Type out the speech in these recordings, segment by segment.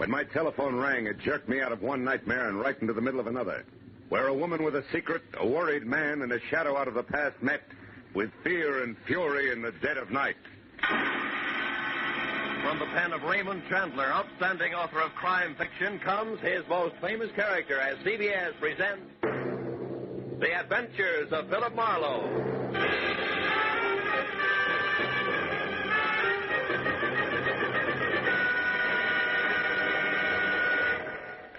When my telephone rang, it jerked me out of one nightmare and right into the middle of another, where a woman with a secret, a worried man, and a shadow out of the past met with fear and fury in the dead of night. From the pen of Raymond Chandler, outstanding author of crime fiction, comes his most famous character as CBS presents The Adventures of Phillip Marlow.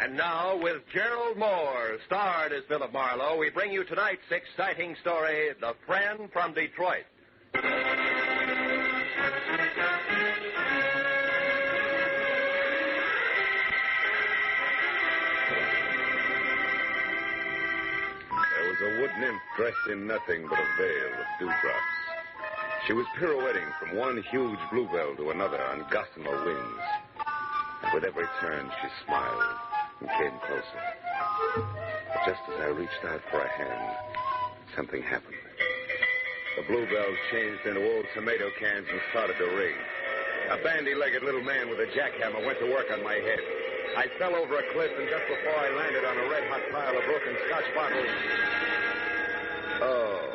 And now, with Gerald Moore, starred as Phillip Marlowe, we bring you tonight's exciting story, The Friend from Detroit. There was a wood nymph dressed in nothing but a veil of dewdrops. She was pirouetting from one huge bluebell to another on gossamer wings. And with every turn, she smiled and came closer. But just as I reached out for a hand, something happened. The bluebells changed into old tomato cans and started to ring. A bandy-legged little man with a jackhammer went to work on my head. I fell over a cliff, and just before I landed on a red-hot pile of broken Scotch bottles... Oh,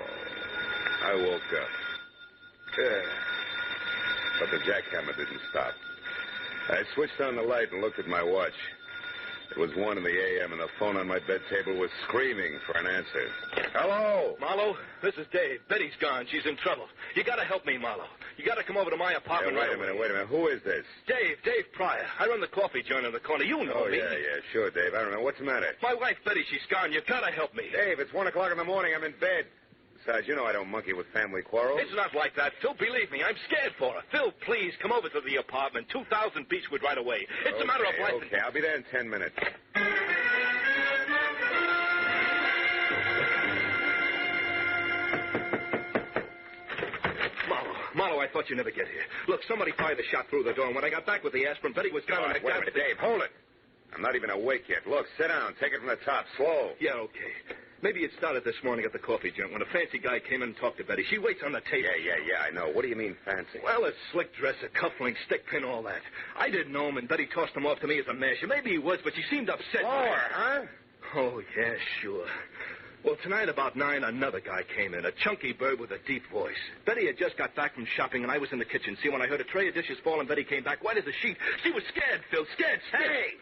I woke up. But the jackhammer didn't stop. I switched on the light and looked at my watch. It was 1 in the a.m., and the phone on my bed table was screaming for an answer. Hello? Marlowe, this is Dave. Betty's gone. She's in trouble. You got to help me, Marlowe. You got to come over to my apartment Wait a minute. Who is this? Dave Pryor. I run the coffee joint in the corner. You know me. Yeah, sure, Dave. I don't know. What's the matter? My wife, Betty, she's gone. You got to help me. Dave, it's 1 o'clock in the morning. I'm in bed. Besides, you know I don't monkey with family quarrels. It's not like that, Phil. Believe me, I'm scared for her. Phil, please, come over to the apartment. 2000 Beechwood right away. It's a matter of life. Okay, I'll be there in 10 minutes. Marlowe, I thought you'd never get here. Look, somebody fired a shot through the door, and when I got back with the aspirin, Betty was gone. Wait a minute, Dave, hold it. I'm not even awake yet. Look, sit down. Take it from the top, slow. Yeah, okay. Maybe it started this morning at the coffee joint when a fancy guy came in and talked to Betty. She waits on the table. Yeah, I know. What do you mean fancy? Well, a slick dresser, cufflinks, stick pin, all that. I didn't know him, and Betty tossed him off to me as a masher. Maybe he was, but she seemed upset. Huh? Oh, yeah, sure. Well, tonight about 9, another guy came in, a chunky bird with a deep voice. Betty had just got back from shopping, and I was in the kitchen. See, when I heard a tray of dishes fall and Betty came back, white as a sheet. She was scared, Phil, scared. Hey!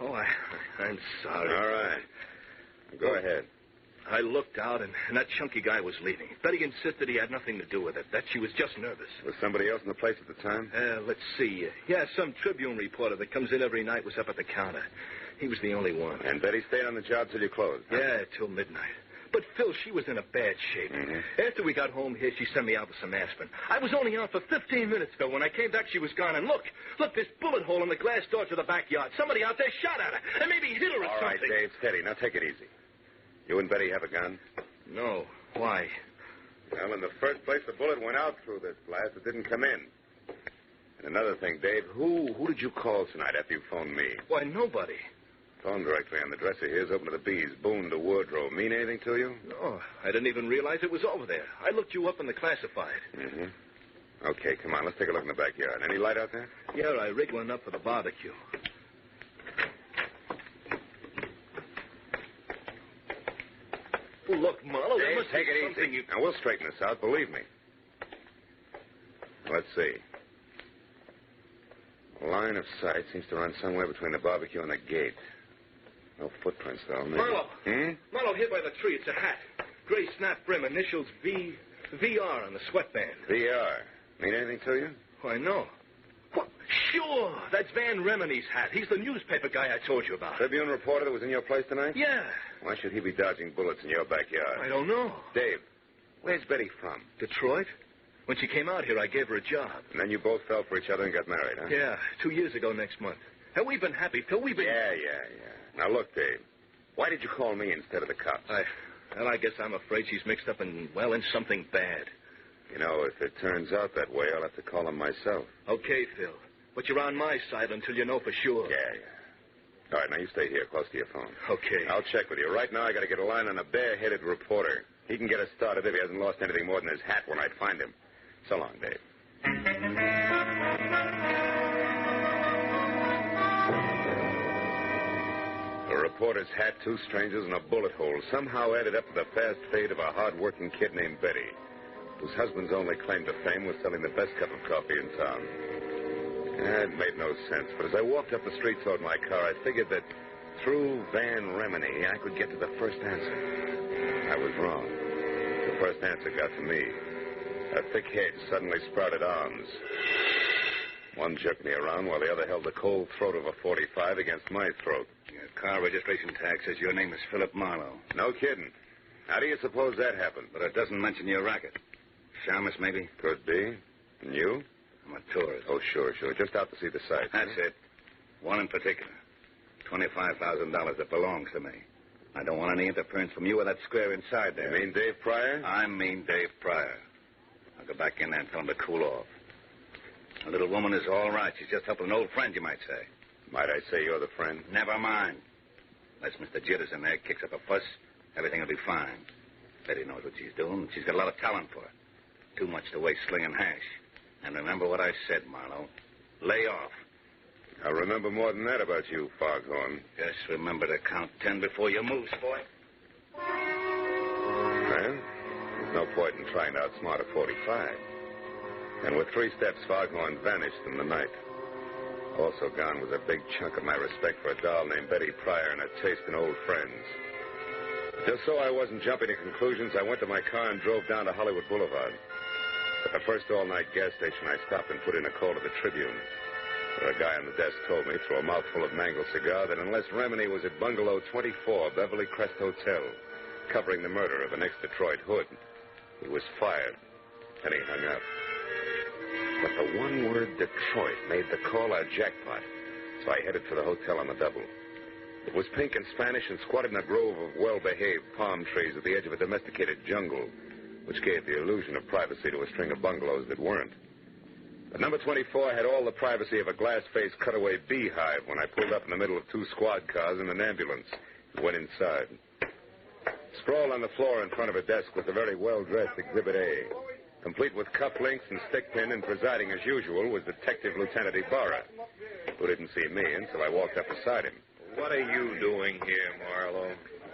Oh, I'm sorry. All right. Go ahead. I looked out, and that chunky guy was leaving. Betty insisted he had nothing to do with it, that she was just nervous. Was somebody else in the place at the time? Let's see. Yeah, some Tribune reporter that comes in every night was up at the counter. He was the only one. And Betty stayed on the job till you closed? Huh? Yeah, till midnight. But, Phil, she was in a bad shape. Mm-hmm. After we got home here, she sent me out with some aspirin. I was only out for 15 minutes, Phil. When I came back, she was gone. And look, this bullet hole in the glass door to the backyard. Somebody out there shot at her. And maybe hit her or something. All right, Dave, steady. Now take it easy. You and Betty have a gun? No. Why? Well, in the first place, the bullet went out through this glass. It didn't come in. And another thing, Dave, who did you call tonight after you phoned me? Why, nobody. Phone directory on the dresser here is open to the bees. Boone to wardrobe. Mean anything to you? No, I didn't even realize it was over there. I looked you up in the classified. Mm-hmm. Okay, come on. Let's take a look in the backyard. Any light out there? Yeah, I rigged one up for the barbecue. Look, Marlowe, Dave, take it easy. Now, we'll straighten this out, believe me. Let's see. Line of sight seems to run somewhere between the barbecue and the gate. No footprints, though. Maybe. Marlowe. Marlowe, here by the tree. It's a hat. Gray snap brim, initials VR on the sweatband. VR. Mean anything to you? Why, no. What? Sure. That's Van Remeny's hat. He's the newspaper guy I told you about. Tribune reporter that was in your place tonight? Yeah. Why should he be dodging bullets in your backyard? I don't know. Dave, where's Betty from? Detroit. When she came out here, I gave her a job. And then you both fell for each other and got married, huh? Yeah, 2 years ago next month. And we've been happy, Phil. We've been... Yeah. Now, look, Dave. Why did you call me instead of the cops? I guess I'm afraid she's mixed up in something bad. You know, if it turns out that way, I'll have to call them myself. Okay, Phil. But you're on my side until you know for sure. Yeah. All right, now you stay here, close to your phone. Okay. I'll check with you. Right now, I got to get a line on a bare-headed reporter. He can get us started if he hasn't lost anything more than his hat when I find him. So long, Dave. reporter's hat, 2 strangers, and a bullet hole somehow added up to the fast fate of a hard-working kid named Betty, whose husband's only claim to fame was selling the best cup of coffee in town. It made no sense, but as I walked up the street toward my car, I figured that through Van Remini, I could get to the first answer. I was wrong. The first answer got to me. A thick hedge suddenly sprouted arms. One jerked me around while the other held the cold throat of a .45 against my throat. Your car registration tag says your name is Phillip Marlow. No kidding. How do you suppose that happened? But it doesn't mention your racket. Shamus, maybe? Could be. And you? I'm a tourist. Oh, sure. Just out to see the sights. That's it. One in particular. $25,000 that belongs to me. I don't want any interference from you or that square inside there. You mean Dave Pryor? I mean Dave Pryor. I'll go back in there and tell him to cool off. The little woman is all right. She's just helping an old friend, you might say. Might I say you're the friend? Never mind. Unless Mr. Jitters in there kicks up a fuss, everything will be fine. Betty knows what she's doing. She's got a lot of talent for it. Too much to waste slinging hash. And remember what I said, Marlowe. Lay off. I'll remember more than that about you, Foghorn. Just remember to count 10 before you move, boy. Well, there's no point in trying to outsmart a .45. And with 3 steps, Foghorn vanished in the night. Also gone was a big chunk of my respect for a doll named Betty Pryor and a taste in old friends. Just so I wasn't jumping to conclusions, I went to my car and drove down to Hollywood Boulevard. At the first all-night gas station, I stopped and put in a call to the Tribune, where a guy on the desk told me, through a mouthful of mango cigar, that unless Remini was at Bungalow 24, Beverly Crest Hotel, covering the murder of an ex-Detroit hood, he was fired. And he hung up. But the one word Detroit made the call a jackpot, so I headed for the hotel on the double. It was pink and Spanish and squatted in a grove of well-behaved palm trees at the edge of a domesticated jungle, which gave the illusion of privacy to a string of bungalows that weren't. But number 24 had all the privacy of a glass-faced cutaway beehive when I pulled up in the middle of 2 squad cars and an ambulance and went inside. Sprawled on the floor in front of a desk was a very well-dressed Exhibit A. Complete with cufflinks and stickpin and presiding as usual was Detective Lieutenant Ibarra, who didn't see me until I walked up beside him. What are you doing here, Marlowe?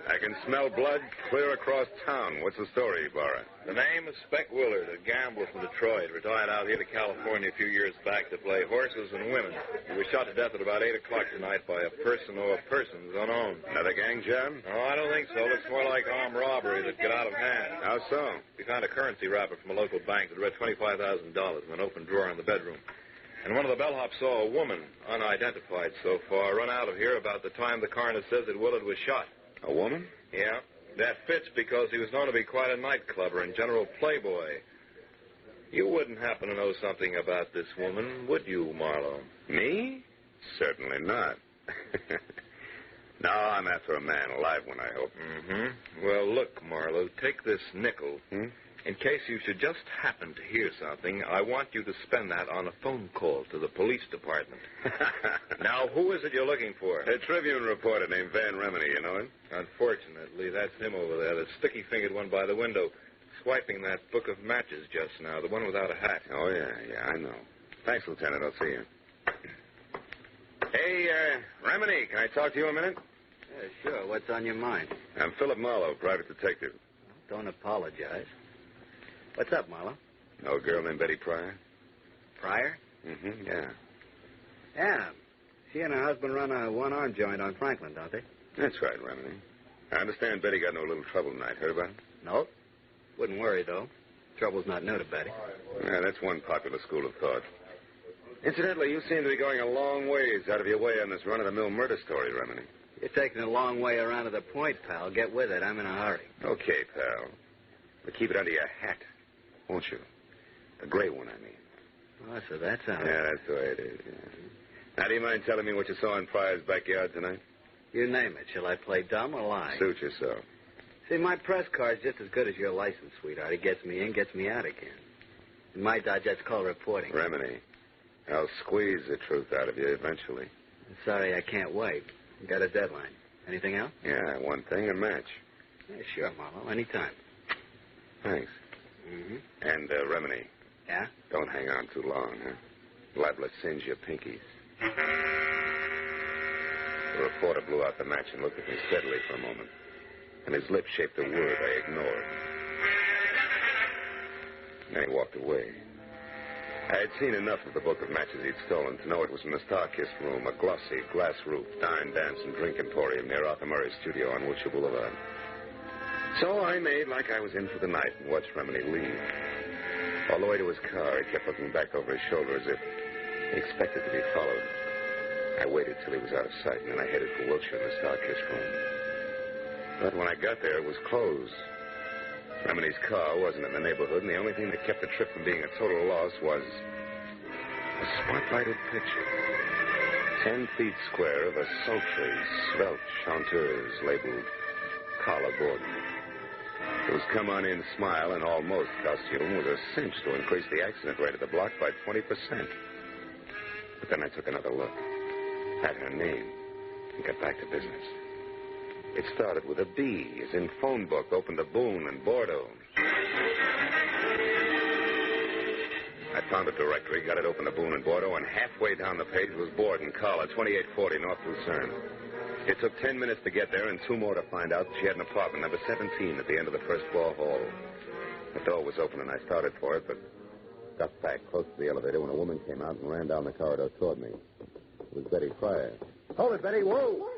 I can smell blood clear across town. What's the story, Ibarra? The name is Spec Willard, a gambler from Detroit, retired out here to California a few years back to play horses and women. He was shot to death at about 8 o'clock tonight by a person or persons unknown. Another gang job? No, I don't think so. Looks more like armed robbery that got out of hand. How so? We found a currency wrapper from a local bank that read $25,000 in an open drawer in the bedroom. And one of the bellhops saw a woman, unidentified so far, run out of here about the time the coroner says that Willard was shot. A woman? Yeah. That fits because he was known to be quite a nightclubber and general playboy. You wouldn't happen to know something about this woman, would you, Marlowe? Me? Certainly not. No, I'm after a man, a live one, I hope. Mm-hmm. Well, look, Marlowe, take this nickel. In case you should just happen to hear something, I want you to spend that on a phone call to the police department. Now, who is it you're looking for? A Tribune reporter named Van Remini, you know him? Unfortunately, that's him over there, the sticky-fingered one by the window, swiping that book of matches just now, the one without a hat. Oh, yeah, I know. Thanks, Lieutenant. I'll see you. Hey, Remini, can I talk to you a minute? Yeah, sure. What's on your mind? I'm Phillip Marlow, private detective. Don't apologize. What's up, Marlowe? Know a girl named Betty Pryor? Pryor? Yeah. Yeah. She and her husband run a one-arm joint on Franklin, don't they? That's right, Remini. I understand Betty got into a little trouble tonight. Heard about it? Nope. Wouldn't worry, though. Trouble's not new to Betty. Yeah, that's one popular school of thought. Incidentally, you seem to be going a long ways out of your way on this run-of-the-mill murder story, Remini. You're taking a long way around to the point, pal. Get with it. I'm in a hurry. Okay, pal. But keep it under your hat, won't you? A gray one, I mean. Oh, so that's how... Yeah, that's the way it is, yeah. Now, do you mind telling me what you saw in Pryor's backyard tonight? You name it. Shall I play dumb or lie? Suit yourself. See, my press card's just as good as your license, sweetheart. It gets me in, gets me out again. In my dodge, that's called reporting. Remini, I'll squeeze the truth out of you eventually. I'm sorry I can't wait. Got a deadline. Anything else? Yeah, one thing, a match. Yeah, sure, Marlowe. Anytime. Thanks. And, Remini. Yeah? Don't hang on too long, huh? Liable to singe your pinkies. The reporter blew out the match and looked at me steadily for a moment. And his lips shaped a word I ignored. Then he walked away. I had seen enough of the book of matches he'd stolen to know it was in the Star-Kissed Room, a glossy, glass-roofed dine, dance, and drink emporium near Arthur Murray's studio on Wilshire Boulevard. So I made like I was in for the night and watched Remini leave. All the way to his car, he kept looking back over his shoulder as if he expected to be followed. I waited till he was out of sight, and then I headed for Wilshire in the Star-Kissed Room. But when I got there, it was closed. Remini's car wasn't in the neighborhood, and the only thing that kept the trip from being a total loss was a spotlighted picture. 10 feet square of a sultry, svelte chanteuse labeled Carla Borden. Whose come-on-in smile and almost costume was a cinch to increase the accident rate of the block by 20%. But then I took another look at her name and got back to business. It started with a B, as in phone book, opened to Boone and Bordeaux. I found a directory, got it open to Boone and Bordeaux, and halfway down the page was Borden, Carla, 2840 North Lucerne. It took 10 minutes to get there and 2 more to find out that she had an apartment, number 17, at the end of the first floor hall. The door was open, and I started for it, but got back close to the elevator when a woman came out and ran down the corridor toward me. It was Betty Fryer. Hold it, Betty. Whoa! What?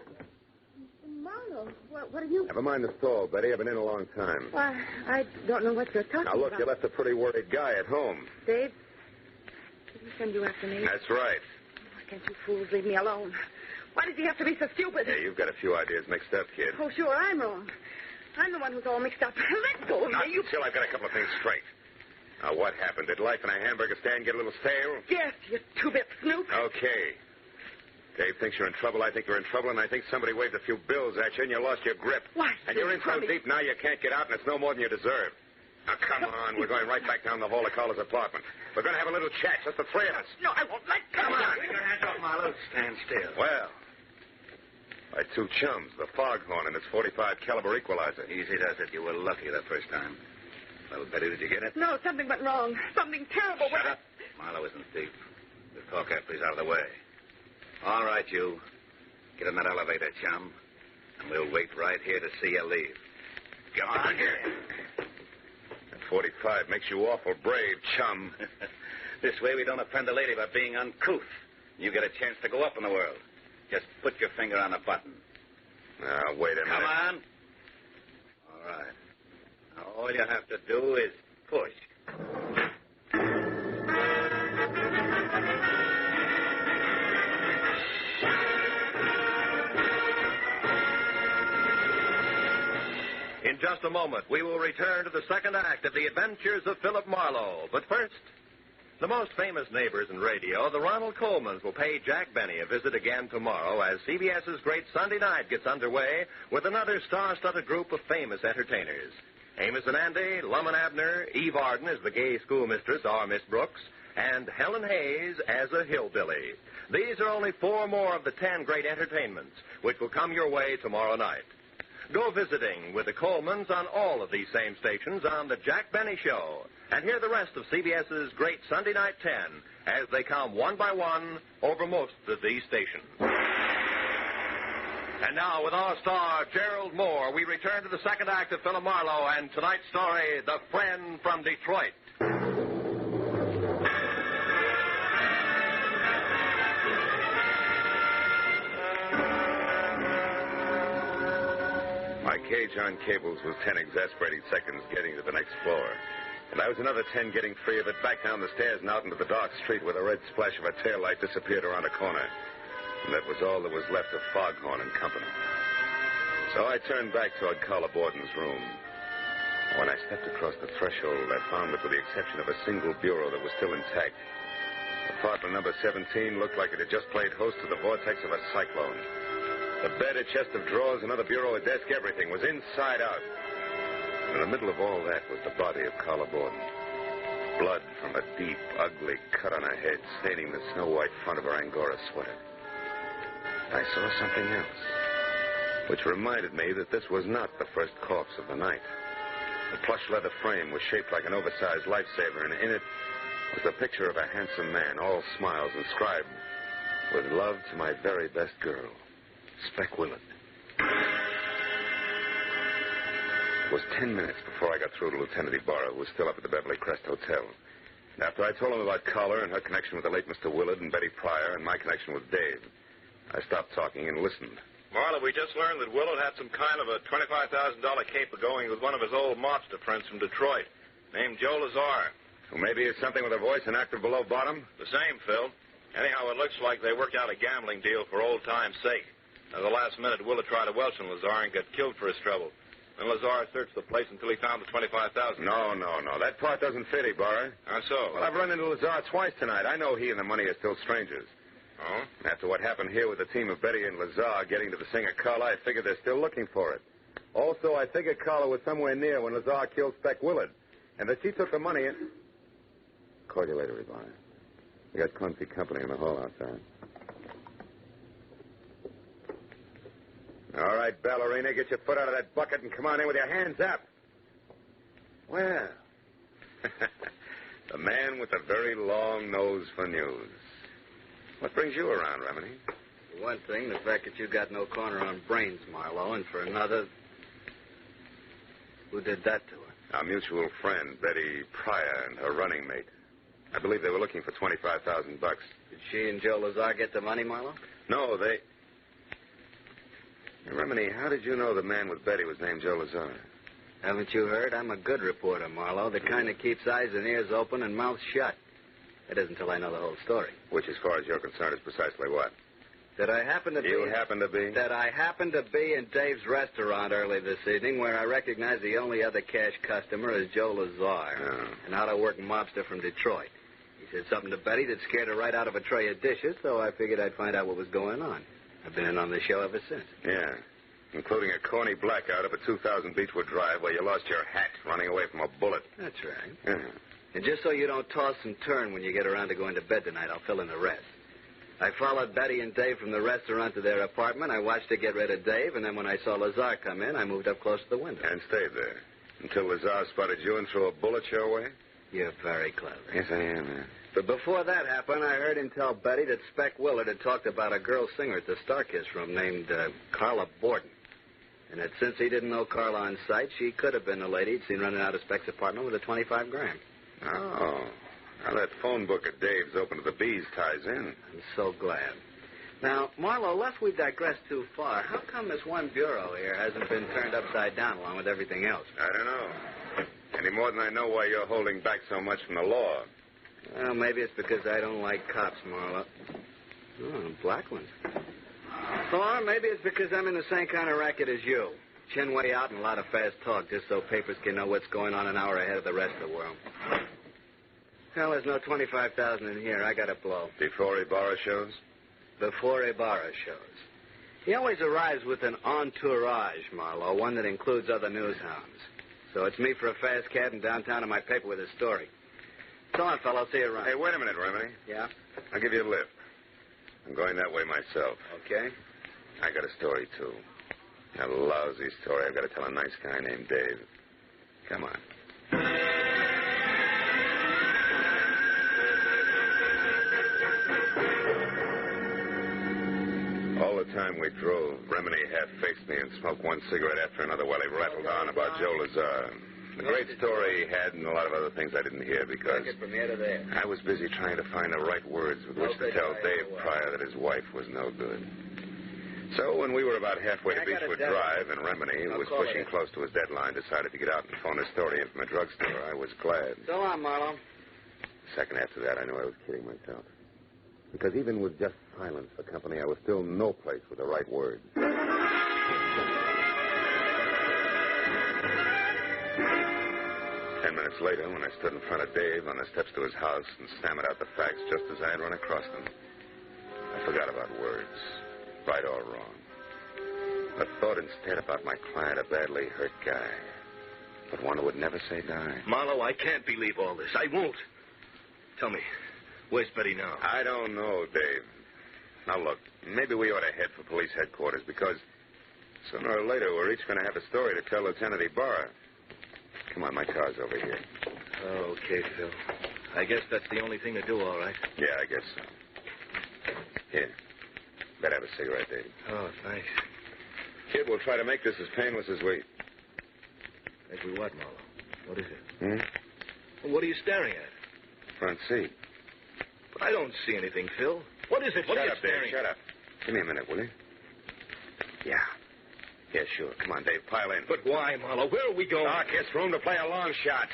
Marlowe, what are you... Never mind the stall, Betty. I've been in a long time. Why, I don't know what you're talking about. Now, look, you left a pretty worried guy at home. Dave, did he send you after me? That's right. Why can't you fools leave me alone? Why does he have to be so stupid? Hey, you've got a few ideas mixed up, kid. Oh, sure, I'm wrong. I'm the one who's all mixed up. Let go of Not me. You... until I've got a couple of things straight. Now, what happened? Did life in a hamburger stand get a little stale? Yes, you two-bit snoop. Okay. Dave thinks you're in trouble, I think you're in trouble, and I think somebody waved a few bills at you and you lost your grip. Why? And you're in so deep now you can't get out, and it's no more than you deserve. Now, come on. We're going right back down the hall to Carla's apartment. We're going to have a little chat, just the three of us. No, I won't. Come on. Take your hands off, Marlowe. Stand still. Well, my 2 chums, the foghorn and its .45 caliber equalizer. Easy does it. You were lucky the first time. Well, Betty, did you get it? No, something went wrong. Something terrible went... Shut up. Marlowe isn't thief. We'll talk after he's out of the way. All right, you. Get in that elevator, chum. And we'll wait right here to see you leave. Come on. That .45 makes you awful brave, chum. This way we don't offend a lady by being uncouth. You get a chance to go up in the world. Just put your finger on the button. Now, wait a minute. Come on. All right. Now, all you have to do is push. In just a moment, we will return to the second act of The Adventures of Phillip Marlow. But first, the most famous neighbors in radio, the Ronald Colmans, will pay Jack Benny a visit again tomorrow as CBS's Great Sunday Night gets underway with another star-studded group of famous entertainers. Amos and Andy, Lum and Abner, Eve Arden as the gay schoolmistress, our Miss Brooks, and Helen Hayes as a hillbilly. These are only 4 more of the 10 great entertainments which will come your way tomorrow night. Go visiting with the Colmans on all of these same stations on The Jack Benny Show. And hear the rest of CBS's Great Sunday Night 10 as they come one by one over most of these stations. And now, with our star, Gerald Moore, we return to the second act of Phillip Marlow and tonight's story, The Friend from Detroit. My cage on cables was 10 exasperating seconds getting to the next floor. And I was another 10 getting free of it, back down the stairs and out into the dark street where the red splash of a taillight disappeared around a corner. And that was all that was left of Foghorn and company. So I turned back toward Carla Borden's room. When I stepped across the threshold, I found that with the exception of a single bureau that was still intact, apartment number 17 looked like it had just played host to the vortex of a cyclone. The bed, a chest of drawers, another bureau, a desk, everything was inside out. And in the middle of all that was the body of Carla Borden. Blood from a deep, ugly cut on her head, staining the snow-white front of her Angora sweater. I saw something else, which reminded me that this was not the first corpse of the night. The plush leather frame was shaped like an oversized lifesaver, and in it was the picture of a handsome man, all smiles, inscribed, "With love to my very best girl." Spec Willard. It was 10 minutes before I got through to Lieutenant Ibarra, who was still up at the Beverly Crest Hotel. And after I told him about Carla and her connection with the late Mr. Willard and Betty Pryor and my connection with Dave, I stopped talking and listened. Marlow, we just learned that Willard had some kind of a $25,000 caper going with one of his old mobster friends from Detroit, named Joe Lazar. Who maybe is something with a voice and active below bottom? The same, Phil. Anyhow, it looks like they worked out a gambling deal for old time's sake. At the last minute, Willard tried to welch on Lazar and got killed for his trouble. Then Lazar searched the place until he found the $25,000. No. That part doesn't fit, Ibarra. How so? Well, I've run into Lazar twice tonight. I know he and the money are still strangers. Oh? After what happened here with the team of Betty and Lazar getting to the singer Carla, I figured they're still looking for it. Also, I figured Carla was somewhere near when Lazar killed Spec Willard, and that she took the money and... Call you later, Ibarra. We got clumsy company in the hall outside. All right, ballerina, get your foot out of that bucket and come on in with your hands up. Well, the man with the very long nose for news. What brings you around, Remini? For one thing, the fact that you got no corner on brains, Marlowe, and for another, who did that to her? Our mutual friend, Betty Pryor, and her running mate. I believe they were looking for $25,000. Did she and Joe Lazar get the money, Marlowe? No, they... Remini, how did you know the man with Betty was named Joe Lazar? Haven't you heard? I'm a good reporter, Marlowe, the kind that keeps eyes and ears open and mouth shut. It isn't until I know the whole story. Which, as far as you're concerned, is precisely what? That I happen to be... You happen to be? That I happened to be in Dave's restaurant early this evening where I recognized the only other cash customer as Joe Lazar, an out-of-work mobster from Detroit. He said something to Betty that scared her right out of a tray of dishes, so I figured I'd find out what was going on. I've been in on the show ever since. Yeah, including a corny blackout up at 2000 Beechwood Drive where you lost your hat running away from a bullet. That's right. Yeah. And just so you don't toss and turn when you get around to going to bed tonight, I'll fill in the rest. I followed Betty and Dave from the restaurant to their apartment. I watched her get rid of Dave, and then when I saw Lazar come in, I moved up close to the window. And stayed there until Lazar spotted you and threw a bullet your way? You're very clever. Yes, I am, man. But before that happened, I heard him tell Betty that Spec Willard had talked about a girl singer at the Starkiss room named Carla Borden. And that since he didn't know Carla on sight, she could have been the lady he'd seen running out of Spec's apartment with the $25,000. Oh. Now that phone book of Dave's open to the bees ties in. I'm so glad. Now, Marlowe, lest we digress too far, how come this one bureau here hasn't been turned upside down along with everything else? I don't know. Any more than I know why you're holding back so much from the law. Well, maybe it's because I don't like cops, Marlowe. Oh, black ones. Or maybe it's because I'm in the same kind of racket as you. Chin way out and a lot of fast talk just so papers can know what's going on an hour ahead of the rest of the world. Well, there's no $25,000 in here. I got to blow. Before Ibarra shows? Before Ibarra shows. He always arrives with an entourage, Marlowe, one that includes other news hounds. So it's me for a fast cab and downtown to my paper with a story. So on, fellow. See you around. Hey, wait a minute, Remini. Yeah? I'll give you a lift. I'm going that way myself. Okay. I got a story, too. A lousy story I've got to tell a nice guy named Dave. Come on. All the time we drove, Remini half-faced me and smoked one cigarette after another while he rattled on about Joe Lazar. The great story he had and a lot of other things I didn't hear because from here to there. I was busy trying to find the right words with which to tell Dave Pryor that his wife was no good. So when we were about halfway to Beechwood Drive and Remini, who was pushing close to his deadline, decided to get out and phone his story in from a drugstore, I was glad. So on, Marlowe. A second after that, I knew I was kidding myself. Because even with just silence for company, I was still no place with the right words. 10 minutes later, when I stood in front of Dave on the steps to his house and stammered out the facts just as I had run across them, I forgot about words, right or wrong. I thought instead about my client, a badly hurt guy, but one who would never say die. Marlowe, I can't believe all this. I won't. Tell me, where's Betty now? I don't know, Dave. Now, look, maybe we ought to head for police headquarters because sooner or later we're each going to have a story to tell Lieutenant Ibarra. Come on, my car's over here. Okay, Phil. I guess that's the only thing to do, all right. Yeah, I guess so. Here. Better have a cigarette, Dave. Oh, thanks. Kid, we'll try to make this as painless as we... As we what, Marlowe? What is it? Hmm? Well, what are you staring at? Front seat. But I don't see anything, Phil. What is it? What are you Shut up, staring Dave. Shut up. Give me a minute, will you? Yeah. Yeah, sure. Come on, Dave. Pile in. But why, Marlowe? Where are we going? Doc, it's room to play a long shot.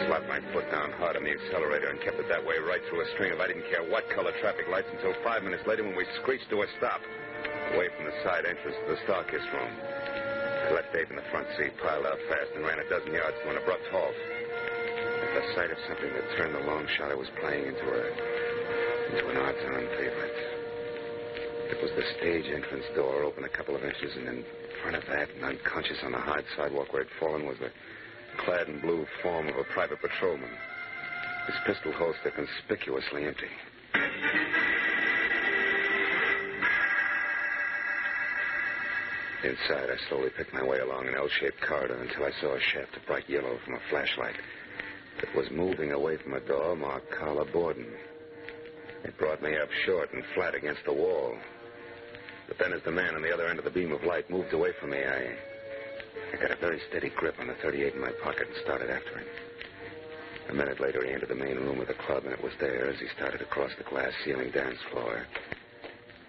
Slapped my foot down hard on the accelerator and kept it that way right through a string of I didn't care what color traffic lights until 5 minutes later when we screeched to a stop, away from the side entrance to the Starkiss room. I left Dave in the front seat, piled out fast, and ran a dozen yards to an abrupt halt. At the sight of something that turned the long shot I was playing into an odds-on favorite. It was the stage entrance door, open a couple of inches, and in front of that, and unconscious on the hard sidewalk where it had fallen, was the clad in blue form of a private patrolman, his pistol holster conspicuously empty. Inside, I slowly picked my way along an L-shaped corridor until I saw a shaft of bright yellow from a flashlight that was moving away from a door marked Carla Borden. It brought me up short and flat against the wall. But then as the man on the other end of the beam of light moved away from me, I got a very steady grip on the .38 in my pocket and started after him. A minute later, he entered the main room of the club, and it was there as he started across the glass ceiling dance floor.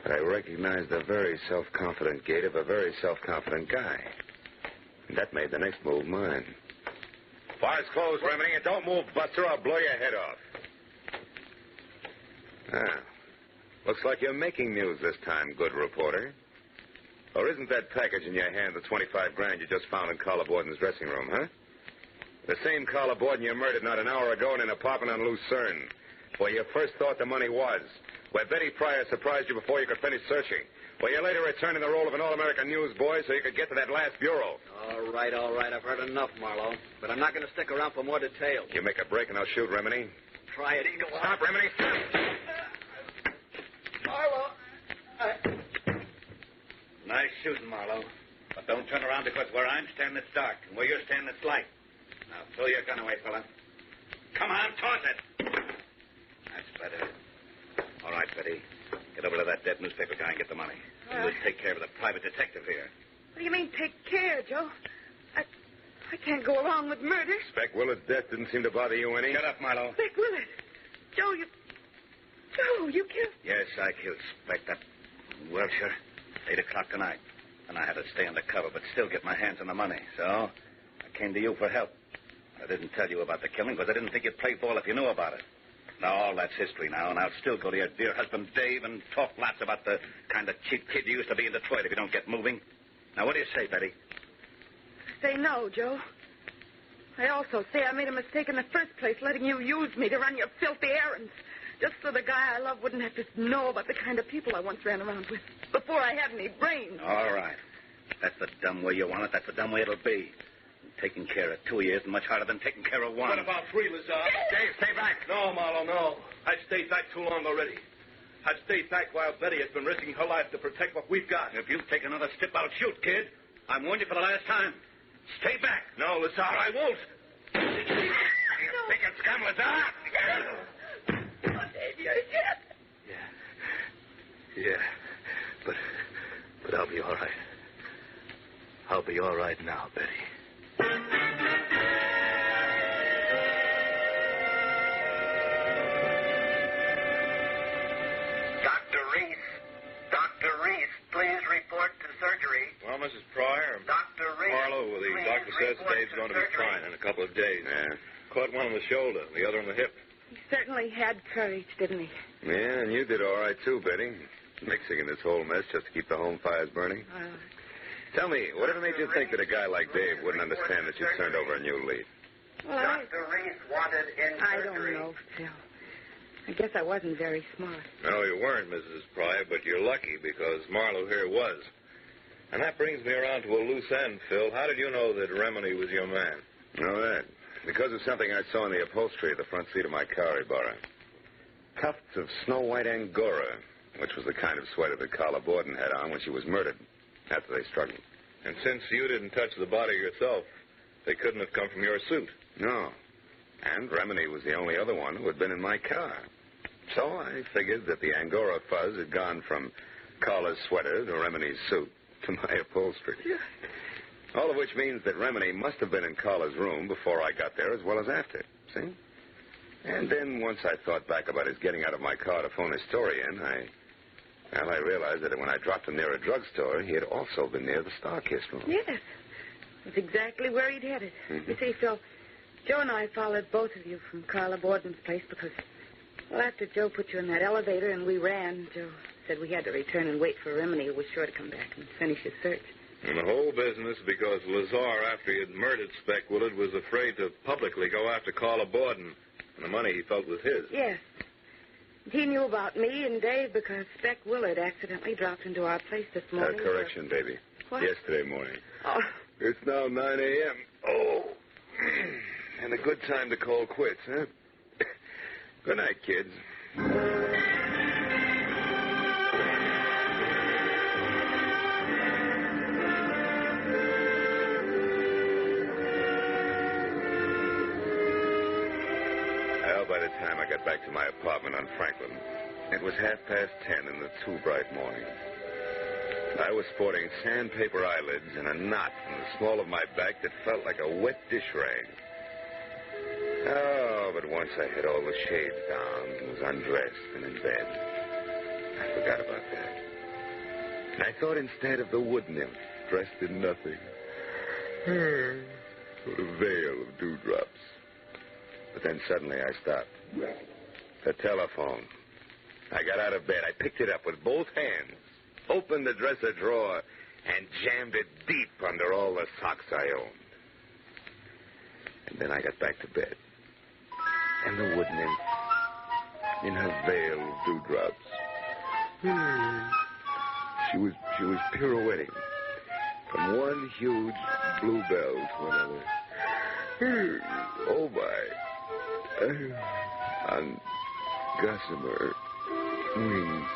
But I recognized the very self-confident gait of a very self-confident guy. And that made the next move mine. Fire's closed, Remedy, and don't move, Buster, or I'll blow your head off. Ah, looks like you're making news this time, good reporter. Or isn't that package in your hand the $25,000 you just found in Carla Borden's dressing room, huh? The same Carla Borden you murdered not an hour ago in an apartment on Lucerne, where you first thought the money was, where Betty Pryor surprised you before you could finish searching, where you later returned in the role of an all-American newsboy so you could get to that last bureau. All right. I've heard enough, Marlowe. But I'm not going to stick around for more details. You make a break and I'll shoot, Remedy. Try it, Eagle. Stop, Remedy. Marlowe. Nice shooting, Marlowe. But don't turn around because where I'm standing it's dark, and where you're standing it's light. Now, throw your gun away, fella. Come on, toss it. That's better. All right, Betty. Get over to that dead newspaper guy and get the money. And we'll take care of the private detective here. What do you mean, take care, Joe? I can't go along with murder. Spec Willard's death didn't seem to bother you any. Shut up, Marlowe. Spec Willard. Joe, you killed... Yes, I killed Spec. That... Well, sure. 8 o'clock tonight. And I had to stay undercover, but still get my hands on the money. So, I came to you for help. I didn't tell you about the killing because I didn't think you'd play ball if you knew about it. Now, all that's history now, and I'll still go to your dear husband, Dave, and talk lots about the kind of cheap kid you used to be in Detroit if you don't get moving. Now, what do you say, Betty? Say no, Joe. I also say I made a mistake in the first place, letting you use me to run your filthy errands, just so the guy I love wouldn't have to know about the kind of people I once ran around with, before I had any brains. All right. That's the dumb way you want it. That's the dumb way it'll be. Taking care of 2 years is much harder than taking care of one. What about 3, Lazar? Dave, stay back. No, Marlowe, no. I've stayed back too long already. I've stayed back while Betty has been risking her life to protect what we've got. If you take another step, I'll shoot, kid. I warned you for the last time. Stay back. No, Lazar, I won't. You think it's come, Lazar? Oh, Dave, you're dead. Yeah. But I'll be all right. I'll be all right now, Betty. Dr. Reese, please report to surgery. Well, Mrs. Pryor, Dr. Reese, Marlowe, the please doctor says report Dave's to going to be surgery. fine in a couple of days. Yeah. Caught one on the shoulder, the other on the hip. He certainly had courage, didn't he? Yeah, and you did all right, too, Betty. Mixing in this whole mess just to keep the home fires burning. Tell me, whatever made you think that a guy like Dave wouldn't understand that you turned over a new leaf? Well, Dr. Reese wanted in I surgery. don't know, Phil. I guess I wasn't very smart. No, you weren't, Mrs. Pryor, but you're lucky because Marlowe here was. And that brings me around to a loose end, Phil. How did you know that Remini was your man? Know that? Because of something I saw in the upholstery of the front seat of my car, Ibarra. Tufts of snow-white Angora, which was the kind of sweater that Carla Borden had on when she was murdered after they struggled. And since you didn't touch the body yourself, they couldn't have come from your suit. No. And Remini was the only other one who had been in my car. So I figured that the Angora fuzz had gone from Carla's sweater to Remini's suit to my upholstery. All of which means that Remini must have been in Carla's room before I got there as well as after. See? And then once I thought back about his getting out of my car to phone his story in, I realized that when I dropped him near a drugstore, he had also been near the Star-Kissed room. Yes. That's exactly where he'd headed. Mm-hmm. You see, Phil, Joe and I followed both of you from Carla Borden's place because, well, after Joe put you in that elevator and we ran, Joe said we had to return and wait for Remini, who was sure to come back and finish his search. And the whole business because Lazar, after he had murdered Speck Willard, was afraid to publicly go after Carla Borden. And the money he felt was his. Yes. He knew about me and Dave because Speck Willard accidentally dropped into our place this morning. Correction, baby. What? Yesterday morning. Oh. It's now 9 a.m. Oh. And a good time to call quits, huh? Good night, kids. By the time I got back to my apartment on Franklin, it was 10:30 in the too bright morning. I was sporting sandpaper eyelids and a knot in the small of my back that felt like a wet dish rag. Oh, but once I had all the shades down and was undressed and in bed, I forgot about that. And I thought instead of the wood nymph dressed in nothing. What a veil of dewdrops. But then suddenly I stopped. The telephone. I got out of bed. I picked it up with both hands, opened the dresser drawer, and jammed it deep under all the socks I owned. And then I got back to bed. And the wood nymph, in her veil of dewdrops, she was pirouetting from one huge bluebell to another. Oh, my. On gossamer wings.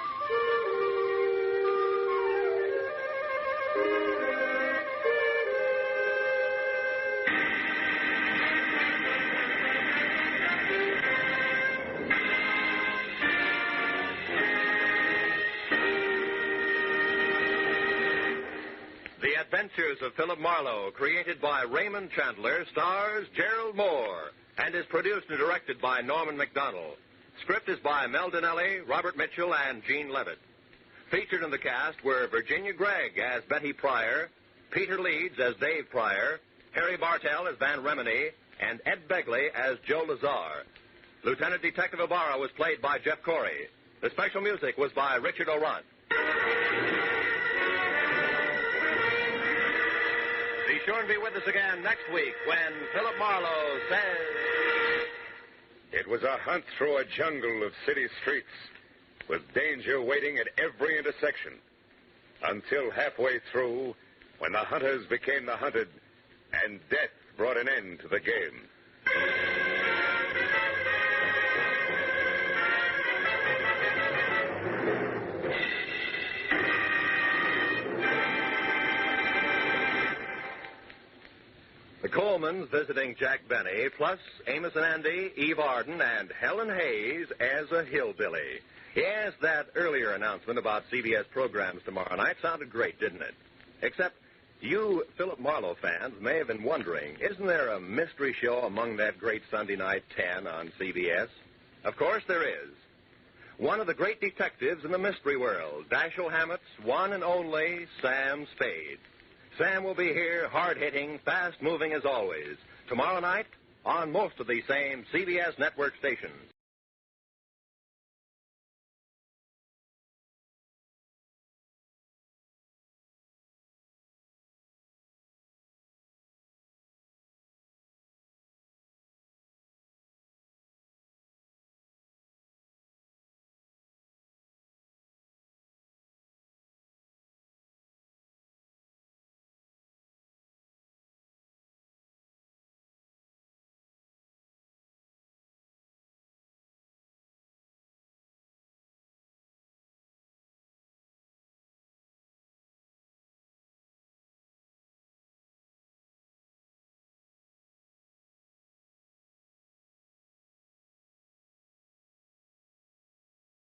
The Adventures of Phillip Marlow, created by Raymond Chandler, stars Gerald Moore, and is produced and directed by Norman McDonald. Script is by Mel Donnelly, Robert Mitchell, and Gene Levitt. Featured in the cast were Virginia Gregg as Betty Pryor, Peter Leeds as Dave Pryor, Harry Bartell as Van Remini, and Ed Begley as Joe Lazar. Lieutenant Detective Ibarra was played by Jeff Corey. The special music was by Richard Orant. Be sure and be with us again next week when Phillip Marlow says... It was a hunt through a jungle of city streets, with danger waiting at every intersection, until halfway through, when the hunters became the hunted, and death brought an end to the game. The Colemans visiting Jack Benny, plus Amos and Andy, Eve Arden, and Helen Hayes as a hillbilly. Yes, that earlier announcement about CBS programs tomorrow night sounded great, didn't it? Except you Phillip Marlow fans may have been wondering, isn't there a mystery show among that great Sunday night 10 on CBS? Of course there is. One of the great detectives in the mystery world, Dashiell Hammett's one and only Sam Spade. Sam will be here, hard-hitting, fast-moving as always, tomorrow night on most of the same CBS network stations.